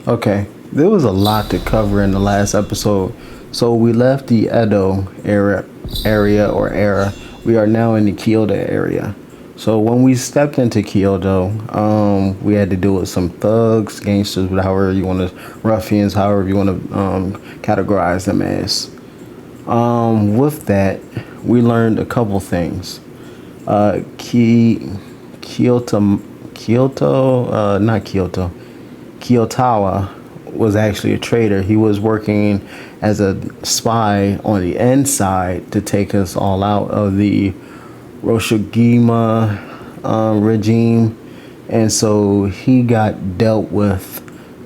Okay, there was a lot to cover in the last episode. So we left the Edo era. We are now in the Kyoto area. So when we stepped into Kyoto, we had to deal with some thugs, gangsters, however you want to, ruffians, however you want to categorize them as. With that, we learned a couple things. Kyoto, not Kyoto. Kiyotawa was actually a traitor. He was working as a spy on the inside to take us all out of the Roshigima regime. And so he got dealt with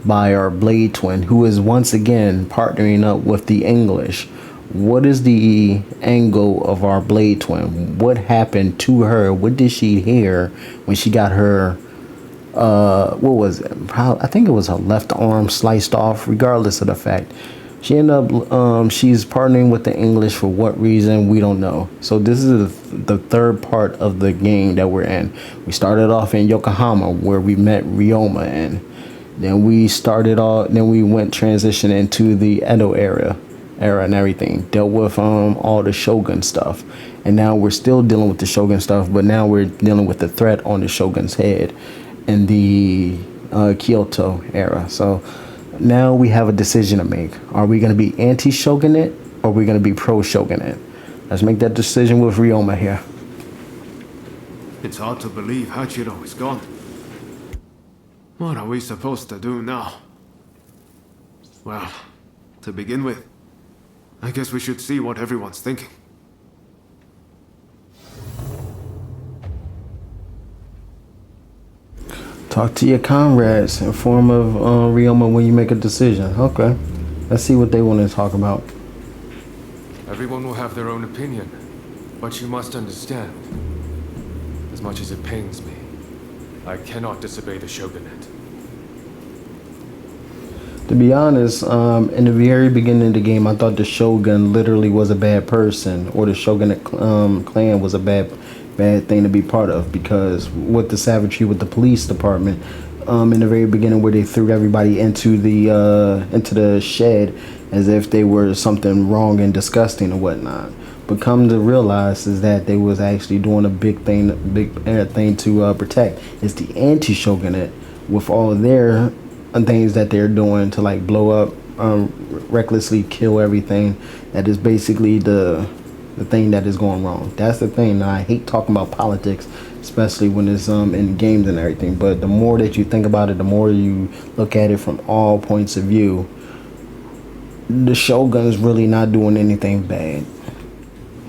by our Blade Twin, who is once again partnering up with the English. What is the angle of our Blade Twin? What happened to her? What did she hear when she got her what was it? I think it was her left arm sliced off. Regardless of the fact, she ended up she's partnering with the English for what reason we don't know. So this is the third part of the game that we're in. We started off in Yokohama where we met Ryoma, and then we went transition into the Edo era and everything. Dealt with all the Shogun stuff, and now we're still dealing with the Shogun stuff, but now we're dealing with the threat on the Shogun's head in the Kyoto era. So now we have a decision to make. Are we going to be anti-shogunate or are we going to be pro-shogunate? Let's make that decision with Ryoma here. It's hard to believe Hachiro is gone. What are we supposed to do now? Well, to begin with, I guess we should see what everyone's thinking. Talk to your comrades. Inform of Ryoma when you make a decision. Okay. Let's see what they want to talk about. Everyone will have their own opinion, but you must understand, as much as it pains me, I cannot disobey the shogunate. To be honest, in the very beginning of the game, I thought the Shogun literally was a bad person, or the Shogunate clan was a bad thing to be part of, because with the savagery with the police department, in the very beginning where they threw everybody into the shed as if they were something wrong and disgusting or whatnot. But come to realize is that they was actually doing a big thing to protect. It's the anti-shogunate with all their things that they're doing to like blow up, recklessly kill everything. That is basically the thing that is going wrong. That's the thing. Now, I hate talking about politics, especially when it's in games and everything. But the more that you think about it, the more you look at it from all points of view, the Shogun's really not doing anything bad.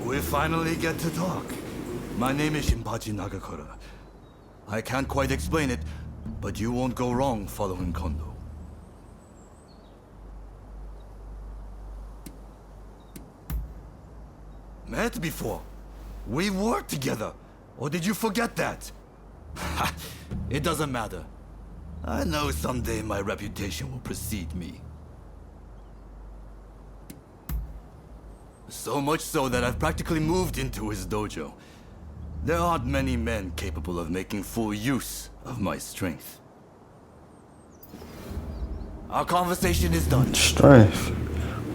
We finally get to talk. My name is Shinpachi Nagakura. I can't quite explain it, but you won't go wrong following Kondo. Met before. We worked together. Or did you forget that? It doesn't matter. I know someday my reputation will precede me. So much so that I've practically moved into his dojo. There aren't many men capable of making full use of my strength. Our conversation is done. Strength.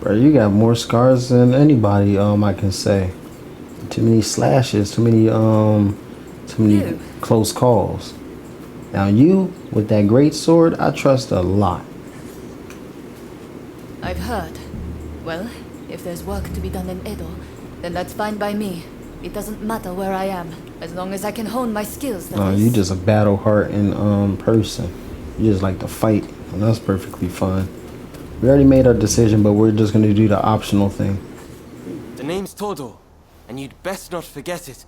Bro, you got more scars than anybody, I can say. Too many slashes, too many close calls. Now you, with that great sword, I trust a lot. I've heard. Well, if there's work to be done in Edo, then that's fine by me. It doesn't matter where I am, as long as I can hone my skills. No, you just a battle heart in person. You just like to fight, and that's perfectly fine. We already made our decision, but we're just gonna do the optional thing. The name's Todo, and you'd best not forget it.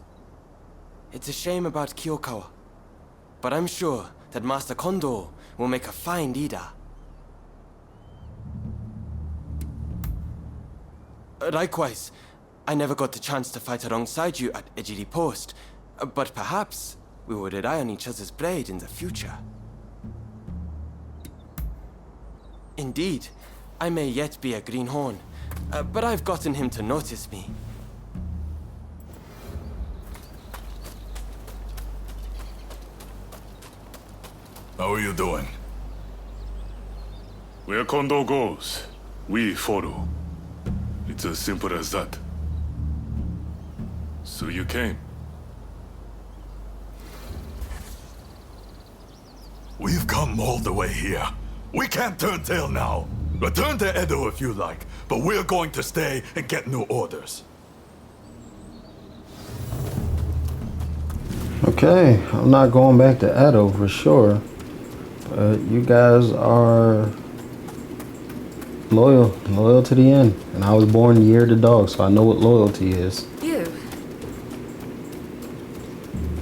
It's a shame about Kyokawa, but I'm sure that Master Kondo will make a fine leader. Likewise, I never got the chance to fight alongside you at Ejiri Post, but perhaps we will rely on each other's blade in the future. Indeed, I may yet be a greenhorn, but I've gotten him to notice me. How are you doing? Where Kondo goes, we follow. It's as simple as that. So you came. We've come all the way here. We can't turn tail now. Return to Edo if you like, but we're going to stay and get new orders. Okay, I'm not going back to Edo for sure. But you guys are loyal to the end. And I was born the year of the dog, so I know what loyalty is. You.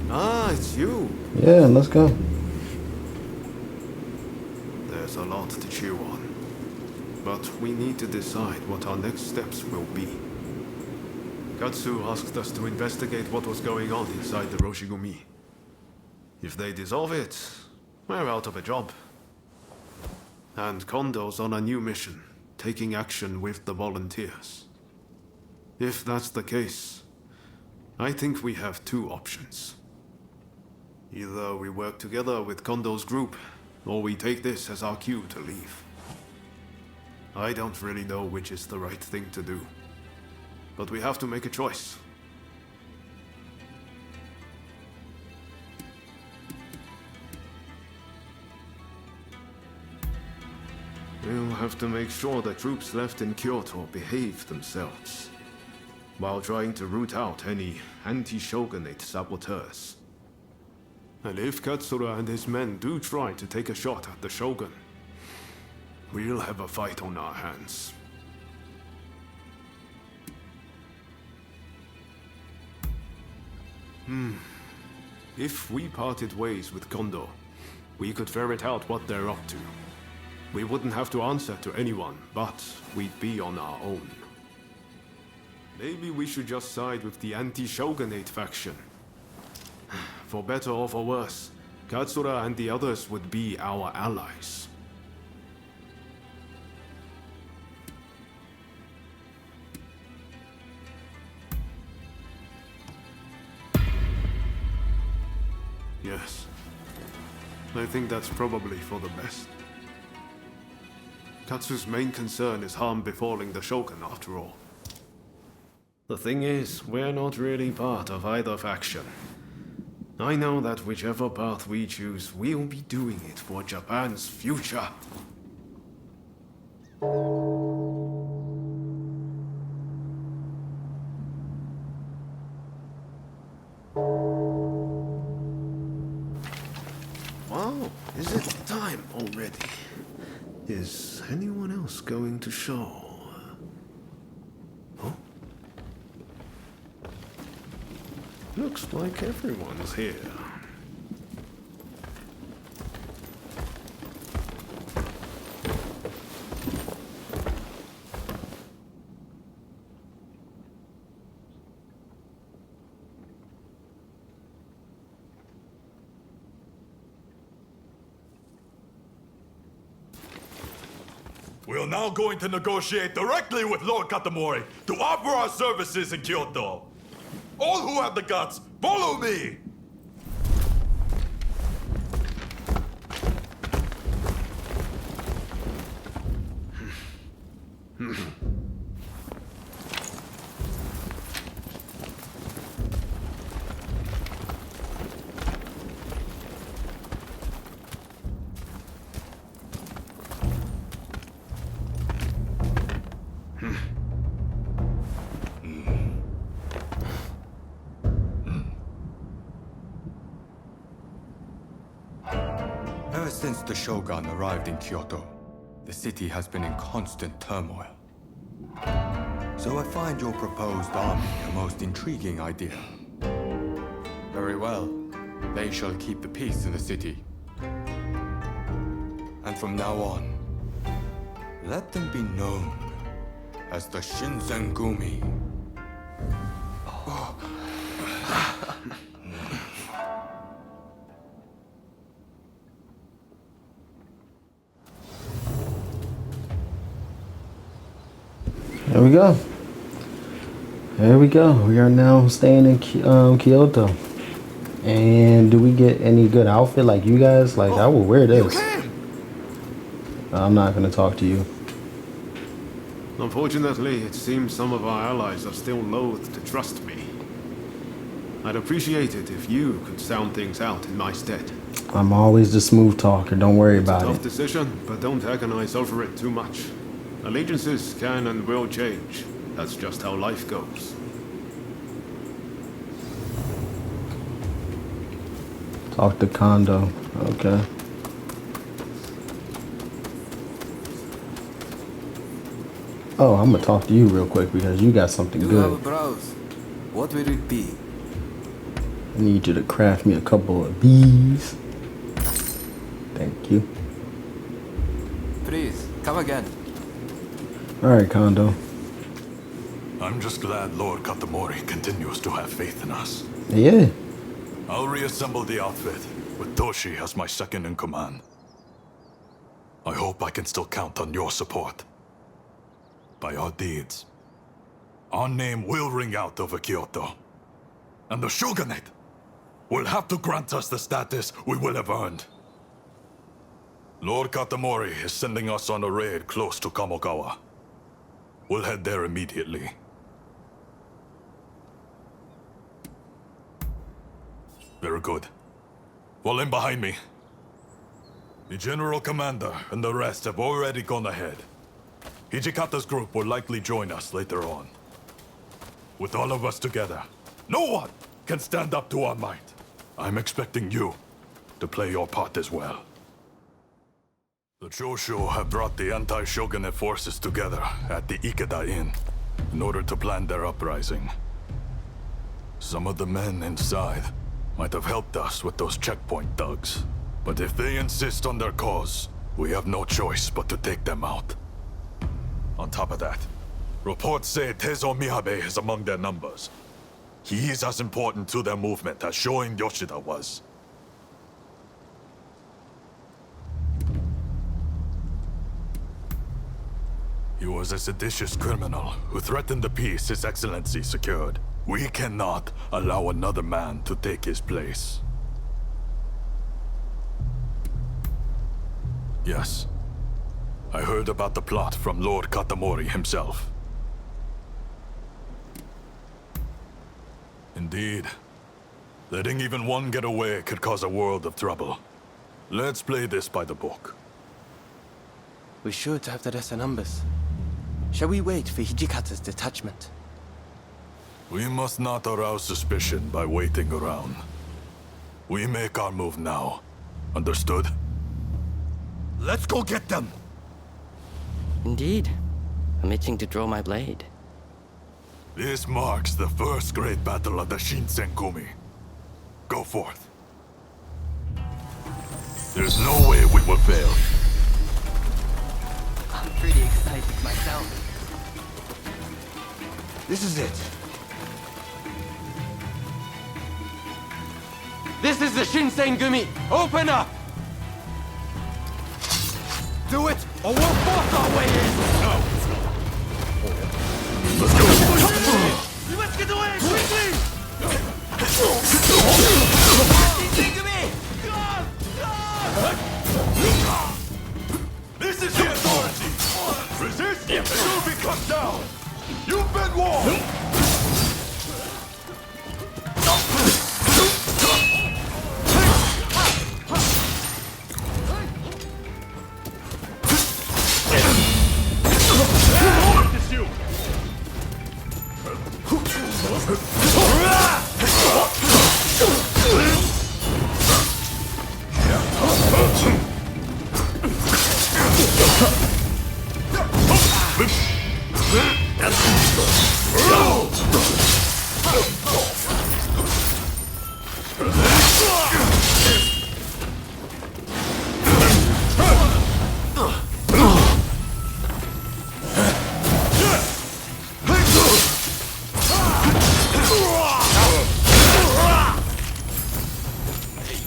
Ah, it's you. Yeah, let's go. There's a lot to chew on. But we need to decide what our next steps will be. Katsu asked us to investigate what was going on inside the Roshigumi. If they dissolve it, we're out of a job. And Kondo's on a new mission, taking action with the volunteers. If that's the case, I think we have two options. Either we work together with Kondo's group, or we take this as our cue to leave. I don't really know which is the right thing to do, but we have to make a choice. We'll have to make sure the troops left in Kyoto behave themselves, while trying to root out any anti-shogunate saboteurs. And if Katsura and his men do try to take a shot at the shogun, we'll have a fight on our hands. If we parted ways with Kondo, we could ferret out what they're up to. We wouldn't have to answer to anyone, but we'd be on our own. Maybe we should just side with the anti-shogunate faction. For better or for worse, Katsura and the others would be our allies. Yes. I think that's probably for the best. Katsu's main concern is harm befalling the Shogun, after all. The thing is, we're not really part of either faction. I know that whichever path we choose, we'll be doing it for Japan's future. Wow, is it time already? Is anyone else going to show? Huh? Looks like everyone's here. We're now going to negotiate directly with Lord Katamori to offer our services in Kyoto. All who have the guts, follow me! Ever since the Shogun arrived in Kyoto, the city has been in constant turmoil. So I find your proposed army a most intriguing idea. Very well. They shall keep the peace in the city. And from now on, let them be known as the Shinsengumi. There we go. There we go. We are now staying in Kyoto. And do we get any good outfit like you guys? Like, I will wear You this. came! I'm not going to talk to you. Unfortunately, it seems some of our allies are still loath to trust me. I'd appreciate it if you could sound things out in my stead. I'm always the smooth talker. Don't worry about Tough it. decision, but don't agonize over it too much. Allegiances can and will change. That's just how life goes. Talk to Kondo. Okay. Oh, I'm gonna talk to you real quick because you got something good. browse. What will it be? I need you to craft me a couple of these. Thank you. Please, come again. Alright, Kondo. I'm just glad Lord Katamori continues to have faith in us. Yeah. I'll reassemble the outfit, with Toshi as my second in command. I hope I can still count on your support. By our deeds, our name will ring out over Kyoto. And the Shogunate will have to grant us the status we will have earned. Lord Katamori is sending us on a raid close to Kamogawa. We'll head there immediately. Very good. Fall in behind me. The General Commander and the rest have already gone ahead. Hijikata's group will likely join us later on. With all of us together, no one can stand up to our might. I'm expecting you to play your part as well. The Choshu have brought the anti-shogunate forces together at the Ikeda Inn in order to plan their uprising. Some of the men inside might have helped us with those checkpoint thugs. But if they insist on their cause, we have no choice but to take them out. On top of that, reports say Tezo Miyabe is among their numbers. He is as important to their movement as Shoin Yoshida was. He was a seditious criminal who threatened the peace His Excellency secured. We cannot allow another man to take his place. Yes. I heard about the plot from Lord Katamori himself. Indeed. Letting even one get away could cause a world of trouble. Let's play this by the book. We should have the lesser numbers. Shall we wait for Hijikata's detachment? We must not arouse suspicion by waiting around. We make our move now. Understood? Let's go get them! Indeed. I'm itching to draw my blade. This marks the first great battle of the Shinsengumi. Go forth. There's no way we will fail. I'm pretty excited myself. This is it. This is the Shinsengumi! Open up! Do it, or we'll force our way in! No! We must get away, quickly! This is the authority! Resist, and you'll be cut down! You've been warned!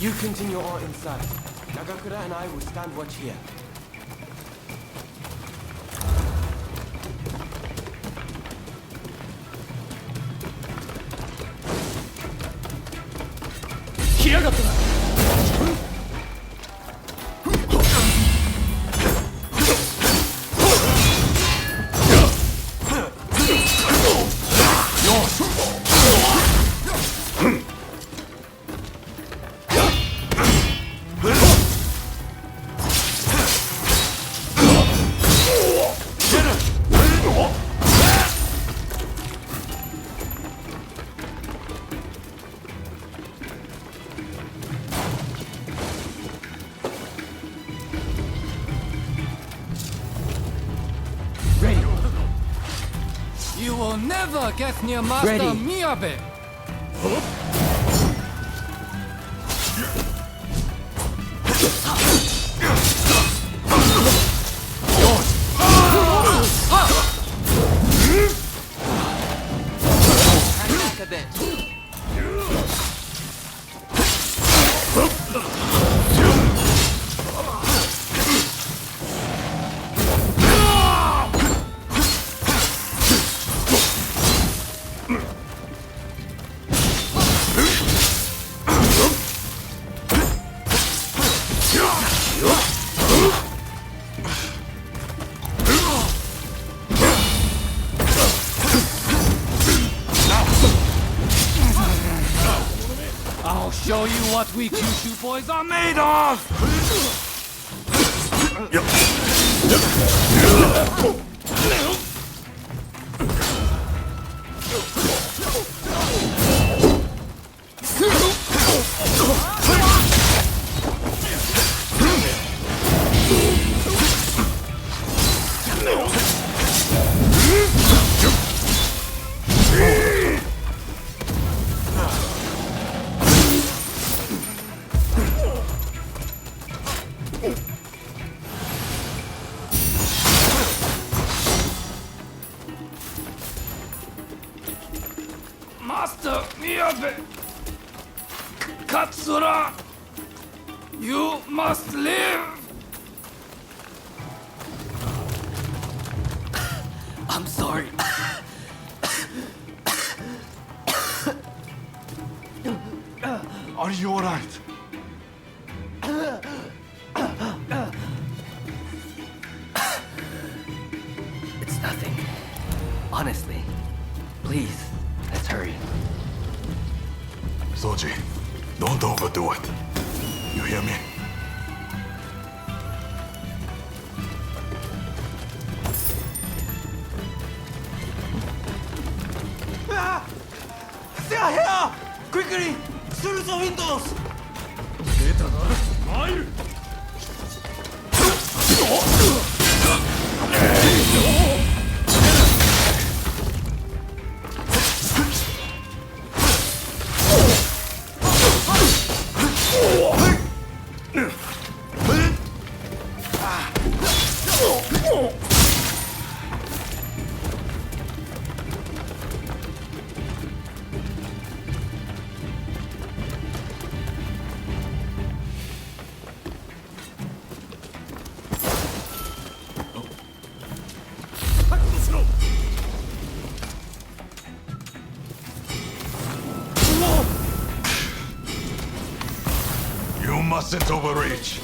You continue on inside. Nagakura and I will stand watch here. You will never get near Master Ready. Miyabe! Hang back a bit. I'll show you what we Kyushu boys are made of! Master Miyabe! Katsura! You must live! I'm sorry. Are you alright? It's nothing. Honestly. Please, let's hurry. Soji, don't overdo it. You hear me? They are here! Quickly! Through the windows! You mustn't overreach.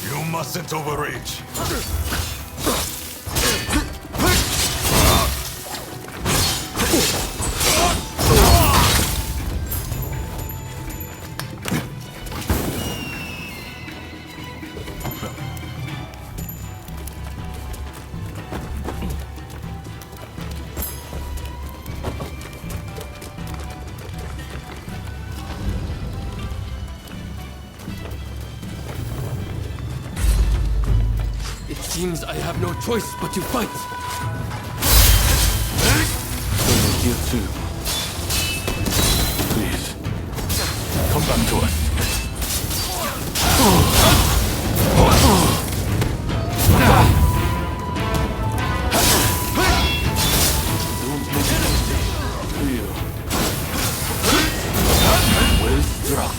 You mustn't overreach. It seems I have no choice but to fight! You too. Please, come back to us. Don't make a mistake. Feel. Well struck.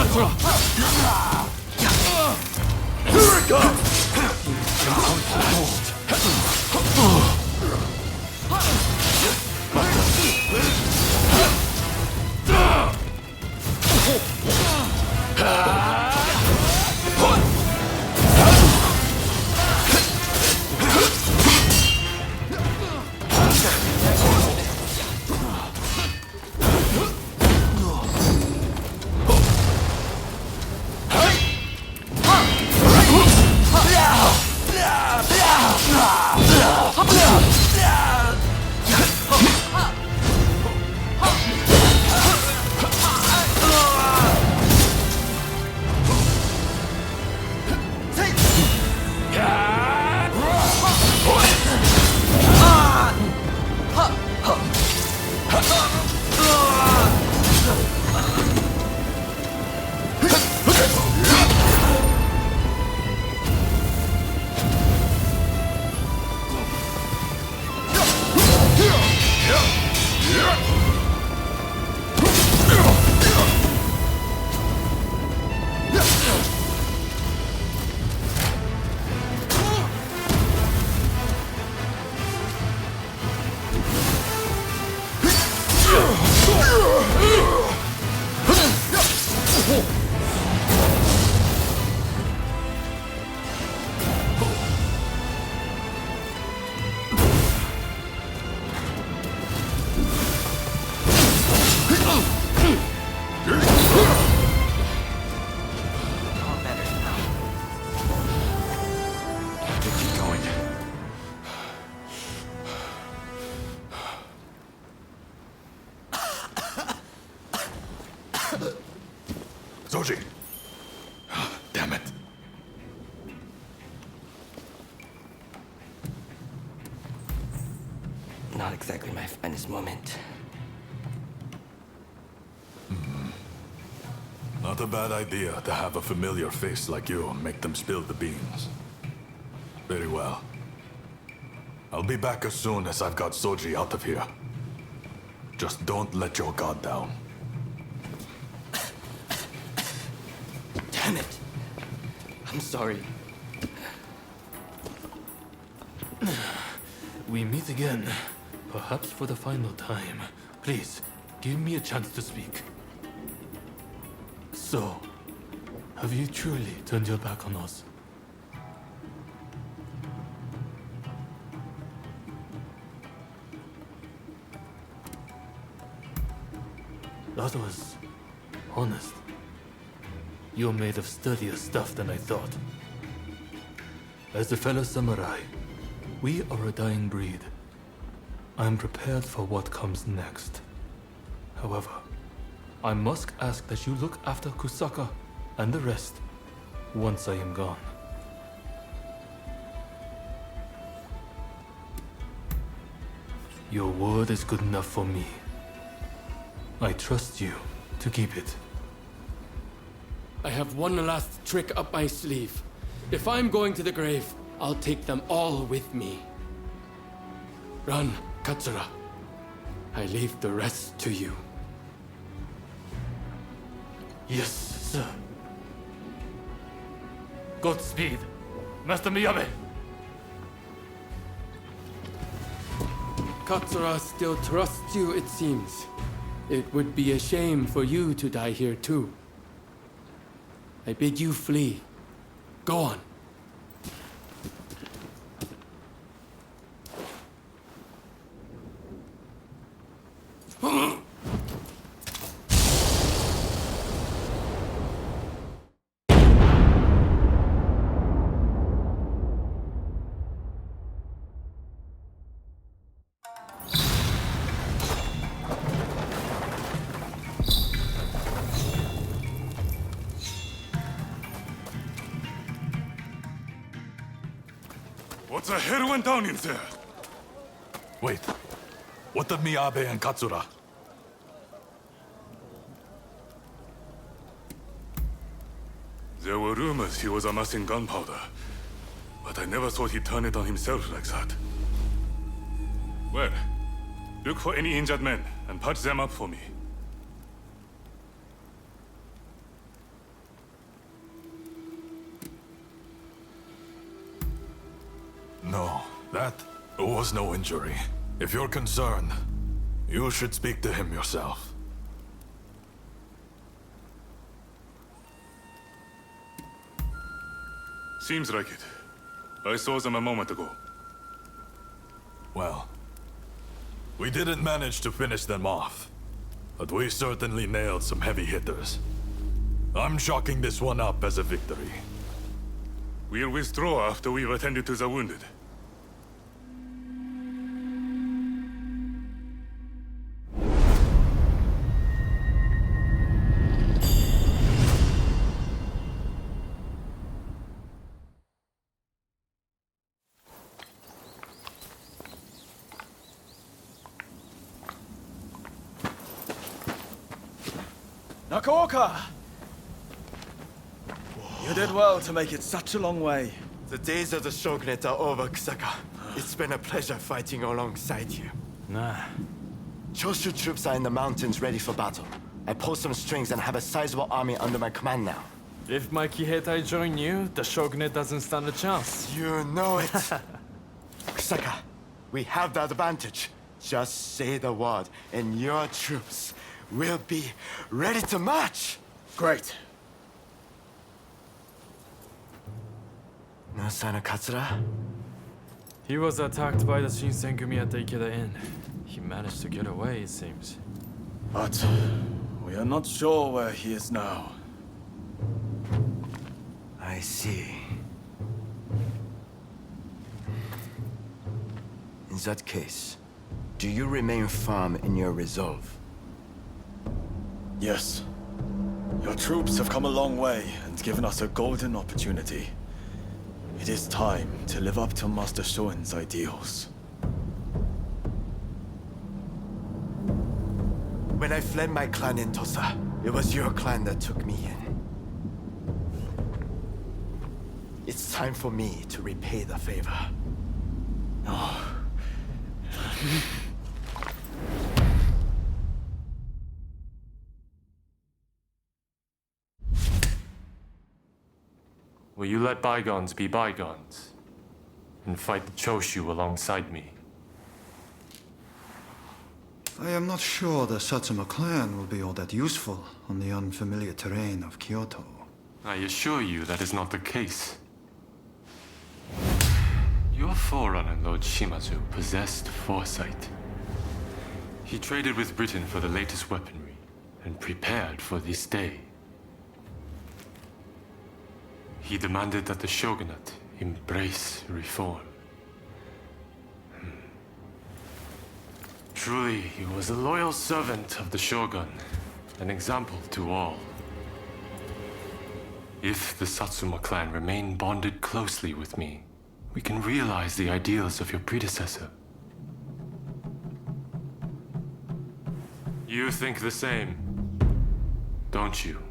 Katsura! Here it comes! Zoji! Damn it. Not exactly my finest moment. Not a bad idea to have a familiar face like you and make them spill the beans. Very well. I'll be back as soon as I've got Soji out of here. Just don't let your guard down. Damn it! I'm sorry. We meet again. Perhaps for the final time. Please, give me a chance to speak. So, have you truly turned your back on us? That was honest. You're made of sturdier stuff than I thought. As a fellow samurai, we are a dying breed. I'm prepared for what comes next. However, I must ask that you look after Kusaka and the rest once I am gone. Your word is good enough for me. I trust you to keep it. I have one last trick up my sleeve. If I'm going to the grave, I'll take them all with me. Run, Katsura. I leave the rest to you. Yes, sir. Godspeed, Master Miyabe. Katsura still trusts you, it seems. It would be a shame for you to die here too. I bid you flee. Go on. What the hell went down in there? Wait. What of Miyabe and Katsura? There were rumors he was amassing gunpowder, but I never thought he'd turn it on himself like that. Well, look for any injured men and patch them up for me. was no injury. If you're concerned, you should speak to him yourself. Seems like it. I saw them a moment ago. Well, we didn't manage to finish them off, but we certainly nailed some heavy hitters. I'm chalking this one up as a victory. We'll withdraw after we've attended to the wounded. Nakaoka! You did well to make it such a long way. The days of the shogunate are over, Kusaka. It's been a pleasure fighting alongside you. Nah. Choshu troops are in the mountains ready for battle. I pull some strings and have a sizable army under my command now. If my Kiheitai join you, the shogunate doesn't stand a chance. You know it. Kusaka, we have the advantage. Just say the word, and your troops will be ready to march. Great. No sign of Katsura? He was attacked by the Shinsengumi at the Ikeda Inn. He managed to get away, it seems. But we are not sure where he is now. I see. In that case, do you remain firm in your resolve? Yes. Your troops have come a long way and given us a golden opportunity. It is time to live up to Master Shoin's ideals. When I fled my clan in Tosa, it was your clan that took me in. It's time for me to repay the favor. Oh. Will you let bygones be bygones and fight the Choshu alongside me? I am not sure the Satsuma clan will be all that useful on the unfamiliar terrain of Kyoto. I assure you that is not the case. Your forerunner, Lord Shimazu, possessed foresight. He traded with Britain for the latest weaponry and prepared for this day. He demanded that the shogunate embrace reform. Truly, he was a loyal servant of the shogun, an example to all. If the Satsuma clan remain bonded closely with me, we can realize the ideals of your predecessor. You think the same, don't you?